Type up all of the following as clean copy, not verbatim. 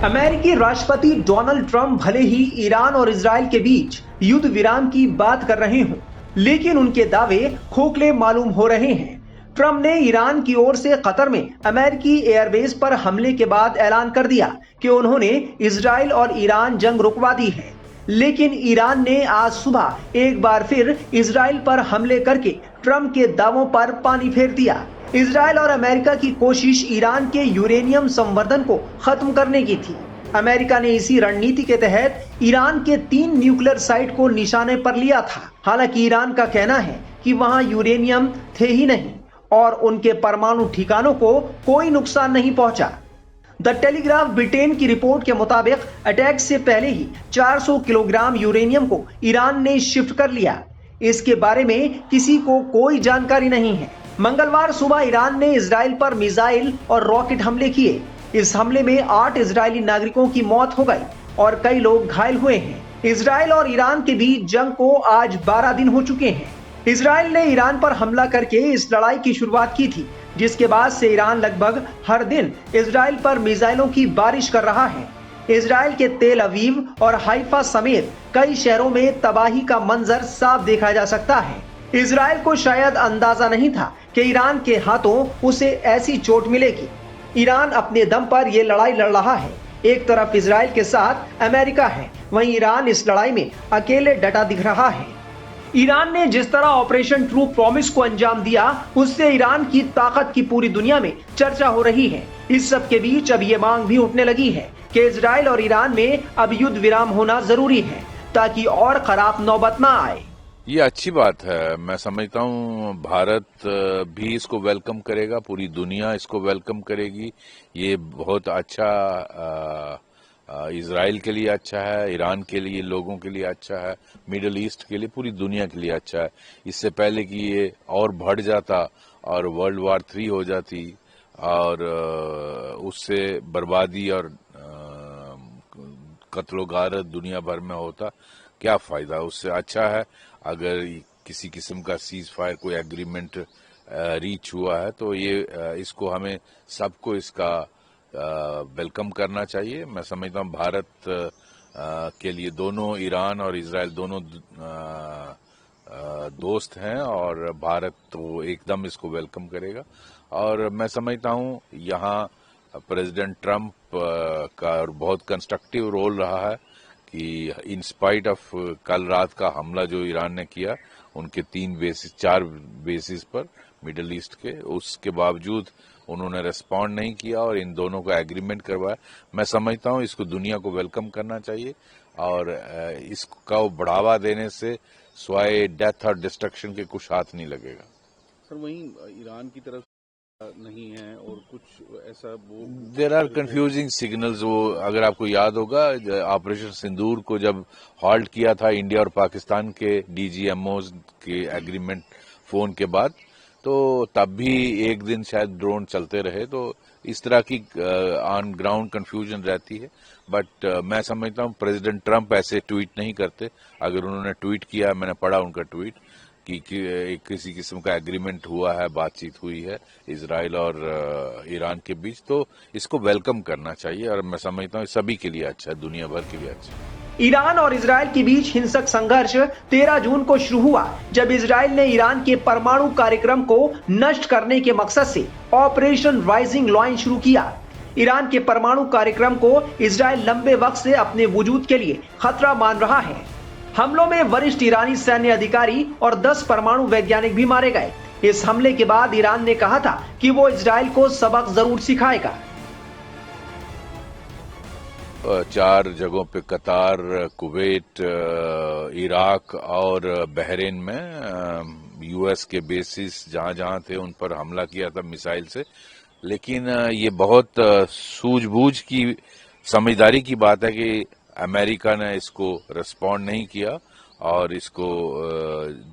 अमेरिकी राष्ट्रपति Donald Trump भले ही ईरान और इजराइल के बीच युद्ध विराम की बात कर रहे हों, लेकिन उनके दावे खोखले मालूम हो रहे हैं। ट्रंप ने ईरान की ओर से कतर में अमेरिकी एयरबेस पर हमले के बाद ऐलान कर दिया कि उन्होंने इजराइल और ईरान जंग रुकवा दी है, लेकिन ईरान ने आज सुबह एक बार फिर इजराइल पर हमले करके ट्रंप के दावों पर पानी फेर दिया। इजराइल और अमेरिका की कोशिश ईरान के यूरेनियम संवर्धन को खत्म करने की थी। अमेरिका ने इसी रणनीति के तहत ईरान के 3 न्यूक्लियर साइट को निशाने पर लिया था। हालांकि ईरान का कहना है कि वहां यूरेनियम थे ही नहीं और उनके परमाणु ठिकानों को कोई नुकसान नहीं पहुंचा। द टेलीग्राफ ब्रिटेन की रिपोर्ट के मुताबिक अटैक से पहले ही 400 किलोग्राम यूरेनियम को ईरान ने शिफ्ट कर लिया। इसके बारे में किसी को कोई जानकारी नहीं है। मंगलवार सुबह ईरान ने इजराइल पर मिसाइल और रॉकेट हमले किए। इस हमले में 8 इजरायली नागरिकों की मौत हो गई और कई लोग घायल हुए हैं। इजराइल और ईरान के बीच जंग को आज 12 दिन हो चुके हैं। इजराइल ने ईरान पर हमला करके इस लड़ाई की शुरुआत की थी, जिसके बाद से ईरान लगभग हर दिन इजराइल पर मिसाइलों की बारिश कर रहा है। इजराइल के तेल अवीव और हाइफा समेत कई शहरों में तबाही का मंजर साफ देखा जा सकता है। इजराइल को शायद अंदाजा नहीं था कि ईरान के हाथों उसे ऐसी चोट मिलेगी। ईरान अपने दम पर यह लड़ाई लड़ रहा है। एक तरफ इजराइल के साथ अमेरिका है, वहीं ईरान इस लड़ाई में अकेले डटा दिख रहा है। ईरान ने जिस तरह ऑपरेशन ट्रू प्रॉमिस को अंजाम दिया, उससे ईरान की ताकत की पूरी दुनिया में चर्चा हो रही है। इस सब के बीच अब ये मांग भी उठने लगी है कि इजराइल और ईरान में अब युद्ध विराम होना जरूरी है, ताकि और खराब नौबत ना आए। ये अच्छी बात है। मैं समझता हूँ भारत भी इसको वेलकम करेगा, पूरी दुनिया इसको वेलकम करेगी। ये बहुत अच्छा इजराइल के लिए अच्छा है, ईरान के लिए, लोगों के लिए अच्छा है, मिडिल ईस्ट के लिए, पूरी दुनिया के लिए अच्छा है। इससे पहले कि ये और बढ़ जाता और वर्ल्ड वार 3 हो जाती और उससे बर्बादी और कत्लो गारत दुनिया भर में होता, क्या फायदा। उससे अच्छा है अगर किसी किस्म का सीज फायर कोई एग्रीमेंट रीच हुआ है, तो ये इसको हमें सबको इसका वेलकम करना चाहिए। मैं समझता हूँ भारत के लिए दोनों ईरान और इजराइल दोनों दोस्त हैं और भारत तो एकदम इसको वेलकम करेगा। और मैं समझता हूँ यहाँ प्रेसिडेंट ट्रंप का बहुत कंस्ट्रक्टिव रोल रहा है कि इन स्पाइट ऑफ कल रात का हमला जो ईरान ने किया उनके 4 बेसिस पर मिडिल ईस्ट के, उसके बावजूद उन्होंने रिस्पॉन्ड नहीं किया और इन दोनों का एग्रीमेंट करवाया। मैं समझता हूँ इसको दुनिया को वेलकम करना चाहिए और इसका बढ़ावा देने से स्वाय डेथ और डिस्ट्रक्शन के कुछ हाथ नहीं लगेगा। सर, वहीं ईरान की तरफ नहीं है और कुछ ऐसा वो देर आर कंफ्यूजिंग सिग्नल्स। वो अगर आपको याद होगा ऑपरेशन सिंदूर को जब हॉल्ट किया था इंडिया और पाकिस्तान के डीजीएमओज के एग्रीमेंट फोन के बाद, तो तब भी एक दिन शायद ड्रोन चलते रहे। तो इस तरह की ऑन ग्राउंड कंफ्यूजन रहती है। बट मैं समझता हूँ प्रेसिडेंट ट्रंप ऐसे ट्वीट नहीं करते। अगर उन्होंने ट्वीट किया, मैंने पढ़ा उनका ट्वीट कि किसी किस्म का एग्रीमेंट हुआ है, बातचीत हुई है इजराइल और ईरान के बीच, तो इसको वेलकम करना चाहिए और मैं समझता हूँ सभी के लिए अच्छा है, दुनिया भर के लिए अच्छा है। ईरान और इजराइल के बीच हिंसक संघर्ष 13 जून को शुरू हुआ, जब इजराइल ने ईरान के परमाणु कार्यक्रम को नष्ट करने के मकसद से ऑपरेशन राइजिंग लॉयन शुरू किया। ईरान के परमाणु कार्यक्रम को इजराइल लंबे वक्त से अपने वजूद के लिए खतरा मान रहा है। हमलों में वरिष्ठ ईरानी सैन्य अधिकारी और 10 परमाणु वैज्ञानिक भी मारे गए। इस हमले के बाद ईरान ने कहा था कि वो इजराइल को सबक जरूर सिखाएगा। 4 जगहों पे कतार, कुवैत, इराक और बहरीन में यूएस के बेसिस जहां थे उन पर हमला किया था मिसाइल से। लेकिन ये बहुत सूझबूझ की, समझदारी की बात है कि अमेरिका ने इसको रिस्पॉन्ड नहीं किया और इसको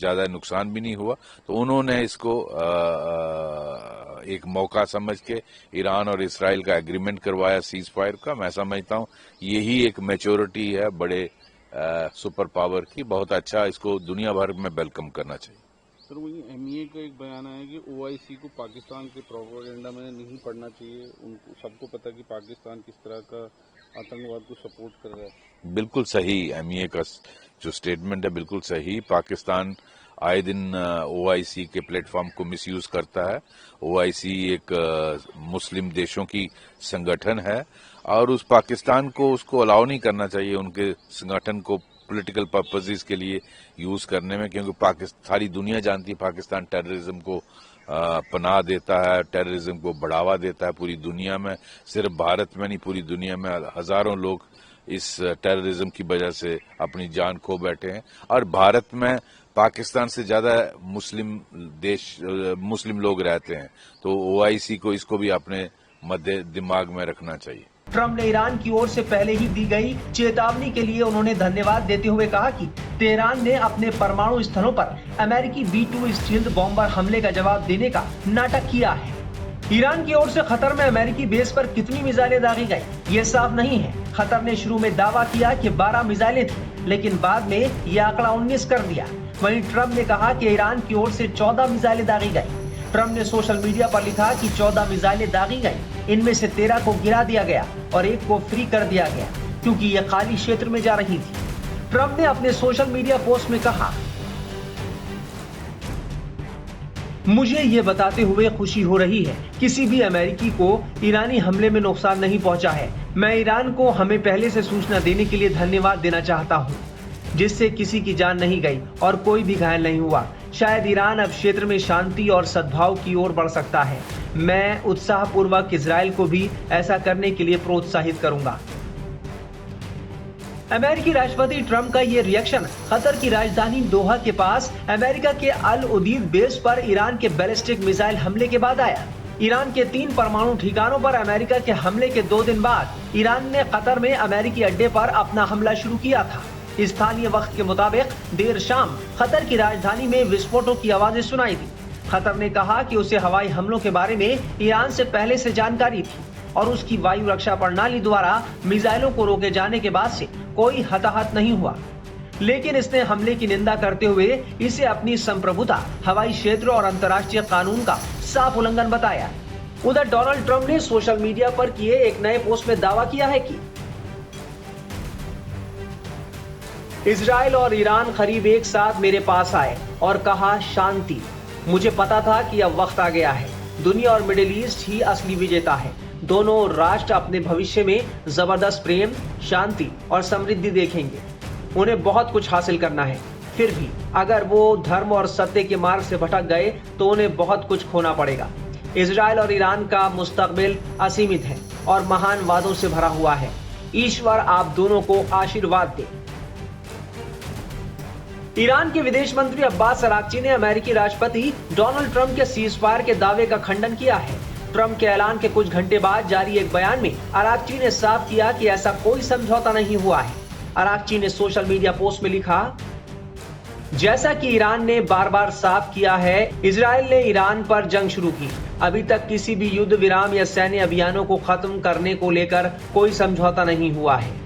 ज्यादा नुकसान भी नहीं हुआ। तो उन्होंने इसको एक मौका समझ के ईरान और इसराइल का एग्रीमेंट करवाया सीज फायर का। मैं समझता हूँ यही एक मैच्योरिटी है बड़े सुपर पावर की। बहुत अच्छा, इसको दुनिया भर में वेलकम करना चाहिए। सर वही एमईए का एक बयान आया कि ओआईसी को पाकिस्तान के प्रोपेगेंडा में नहीं पढ़ना चाहिए। उनको सबको पता है कि पाकिस्तान किस तरह का आतंकवाद को सपोर्ट कर रहा है। बिल्कुल सही, एमईए का जो स्टेटमेंट है बिल्कुल सही। पाकिस्तान आए दिन ओआईसी के प्लेटफॉर्म को मिसयूज करता है। ओआईसी एक मुस्लिम देशों की संगठन है और उस पाकिस्तान को उसको अलाउ नहीं करना चाहिए उनके संगठन को पॉलिटिकल पर्पसेस के लिए यूज करने में, क्योंकि सारी दुनिया जानती है पाकिस्तान टेररिज्म को पनाह देता है, टेररिज्म को बढ़ावा देता है पूरी दुनिया में। सिर्फ भारत में नहीं, पूरी दुनिया में हजारों लोग इस टेररिज्म की वजह से अपनी जान खो बैठे हैं और भारत में पाकिस्तान से ज्यादा मुस्लिम लोग रहते हैं। तो ओआईसी को इसको भी अपने मध्य दिमाग में रखना चाहिए। ट्रम्प ने ईरान की ओर से पहले ही दी गई चेतावनी के लिए उन्होंने धन्यवाद देते हुए कहा कि तेहरान ने अपने परमाणु स्थलों पर अमेरिकी B-2 स्टील्थ बॉम्बर हमले का जवाब देने का नाटक किया है। ईरान की ओर से खतर में अमेरिकी बेस पर कितनी मिसाइलें दागी गई ये साफ नहीं है। खतर ने शुरू में दावा किया कि 12 मिसाइलें थी, लेकिन बाद में यह आंकड़ा 19 कर दिया। वहीं ट्रम्प ने कहा कि ईरान की ओर से 14 मिसाइलें दागी गई। ट्रम्प ने सोशल मीडिया पर लिखा कि 14 मिसाइलें दागी गई, इनमें से 13 को गिरा दिया गया और एक को फ्री कर दिया गया क्योंकि यह खाली क्षेत्र में जा रही थी। ट्रम्प ने अपने सोशल मीडिया पोस्ट में कहा, मुझे ये बताते हुए खुशी हो रही है किसी भी अमेरिकी को ईरानी हमले में नुकसान नहीं पहुंचा है। मैं ईरान को हमें पहले से सूचना देने के लिए धन्यवाद देना चाहता हूं, जिससे किसी की जान नहीं गई और कोई भी घायल नहीं हुआ। शायद ईरान अब क्षेत्र में शांति और सद्भाव की ओर बढ़ सकता है। मैं उत्साहपूर्वक इजराइल को भी ऐसा करने के लिए प्रोत्साहित करूंगा। अमेरिकी राष्ट्रपति ट्रम्प का ये रिएक्शन कतर की राजधानी दोहा के पास अमेरिका के अल उदीद बेस पर ईरान के बैलिस्टिक मिसाइल हमले के बाद आया। ईरान के 3 परमाणु ठिकानों पर अमेरिका के हमले के 2 दिन बाद ईरान ने कतर में अमेरिकी अड्डे पर अपना हमला शुरू किया था। स्थानीय वक्त के मुताबिक देर शाम कतर की राजधानी में विस्फोटों की आवाजें सुनाई दी। कतर ने कहा कि उसे हवाई हमलों के बारे में ईरान से पहले से जानकारी थी और उसकी वायु रक्षा प्रणाली द्वारा मिसाइलों को रोके जाने के बाद से कोई हताहत नहीं हुआ, लेकिन इसने हमले की निंदा करते हुए इसे अपनी संप्रभुता, हवाई क्षेत्र और अंतर्राष्ट्रीय कानून का साफ उल्लंघन बताया। उधर डोनाल्ड ट्रम्प ने सोशल मीडिया पर किए एक नए पोस्ट में दावा किया है कि इजराइल और ईरान करीब एक साथ मेरे पास आए और कहा शांति। मुझे पता था कि अब वक्त आ गया है। दुनिया और मिडिल ईस्ट ही असली विजेता है। दोनों राष्ट्र अपने भविष्य में जबरदस्त प्रेम, शांति और समृद्धि देखेंगे। उन्हें बहुत कुछ हासिल करना है। फिर भी अगर वो धर्म और सत्य के मार्ग से भटक गए तो उन्हें बहुत कुछ खोना पड़ेगा। इजराइल और ईरान का मुस्तकबिल असीमित है और महान वादों से भरा हुआ है। ईश्वर आप दोनों को आशीर्वाद दे। ईरान के विदेश मंत्री अब्बास अराक्ची ने अमेरिकी राष्ट्रपति डोनाल्ड ट्रम्प के सीजफायर के दावे का खंडन किया है। ट्रम्प के ऐलान के कुछ घंटे बाद जारी एक बयान में अराक्ची ने साफ किया कि ऐसा कोई समझौता नहीं हुआ है। अराक्ची ने सोशल मीडिया पोस्ट में लिखा, जैसा कि ईरान ने बार बार साफ किया है, इजराइल ने ईरान पर जंग शुरू की। अभी तक किसी भी युद्ध विराम या सैन्य अभियानों को खत्म करने को लेकर कोई समझौता नहीं हुआ है।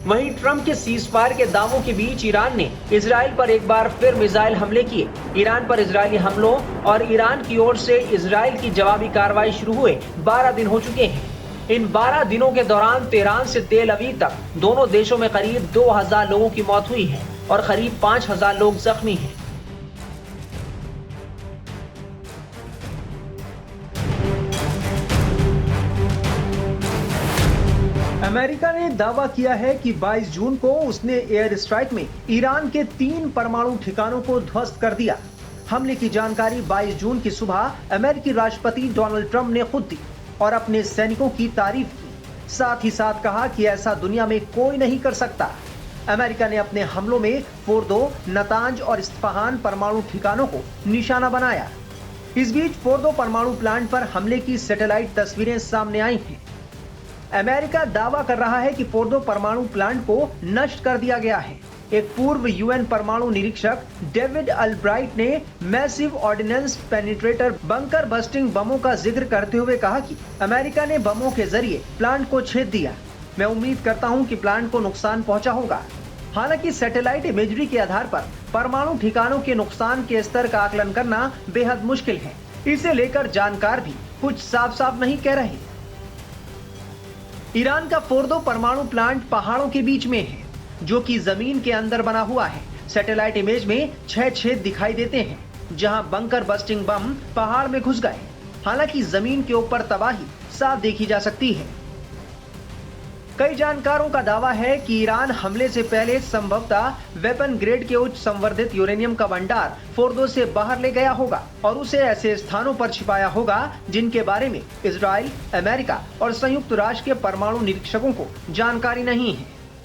वहीं ट्रम्प के सीजफायर के दावों के बीच ईरान ने इजराइल पर एक बार फिर मिसाइल हमले किए। ईरान पर इजरायली हमलों और ईरान की ओर से इजराइल की जवाबी कार्रवाई शुरू हुए 12 दिन हो चुके हैं। इन 12 दिनों के दौरान तेहरान से तेल अवीव तक दोनों देशों में करीब 2000 लोगों की मौत हुई है और करीब 5000 लोग जख्मी हैं। अमेरिका ने दावा किया है कि 22 जून को उसने एयर स्ट्राइक में ईरान के 3 परमाणु ठिकानों को ध्वस्त कर दिया। हमले की जानकारी 22 जून की सुबह अमेरिकी राष्ट्रपति डोनाल्ड ट्रम्प ने खुद दी और अपने सैनिकों की तारीफ की। साथ ही साथ कहा कि ऐसा दुनिया में कोई नहीं कर सकता। अमेरिका ने अपने हमलों में फोर्दो, नतांज और इस्फहान परमाणु ठिकानों को निशाना बनाया। इस बीच फोर्दो परमाणु प्लांट पर हमले की सैटेलाइट तस्वीरें सामने आई हैं। अमेरिका दावा कर रहा है कि फोर्दो परमाणु प्लांट को नष्ट कर दिया गया है। एक पूर्व यूएन परमाणु निरीक्षक डेविड अल्ब्राइट ने massive ordnance penetrator bunker busting बमों का जिक्र करते हुए कहा कि अमेरिका ने बमों के जरिए प्लांट को छेद दिया। मैं उम्मीद करता हूं कि प्लांट को नुकसान पहुंचा होगा। हालांकि सैटेलाइट इमेजरी के आधार पर परमाणु ठिकानों के नुकसान के स्तर का आकलन करना बेहद मुश्किल है। इसे लेकर जानकार भी कुछ साफ साफ नहीं कह रहे। ईरान का फोर्दो परमाणु प्लांट पहाड़ों के बीच में है, जो कि जमीन के अंदर बना हुआ है। सैटेलाइट इमेज में 6 छेद दिखाई देते हैं, जहां बंकर बस्टिंग बम पहाड़ में घुस गए। हालांकि जमीन के ऊपर तबाही साफ देखी जा सकती है। कई जानकारों का दावा है कि ईरान हमले से पहले संभवतः वेपन ग्रेड के उच्च संवर्धित यूरेनियम का भंडार फोर्दो से बाहर ले गया होगा और उसे ऐसे स्थानों पर छिपाया होगा जिनके बारे में इजराइल, अमेरिका और संयुक्त राष्ट्र के परमाणु निरीक्षकों को जानकारी नहीं है।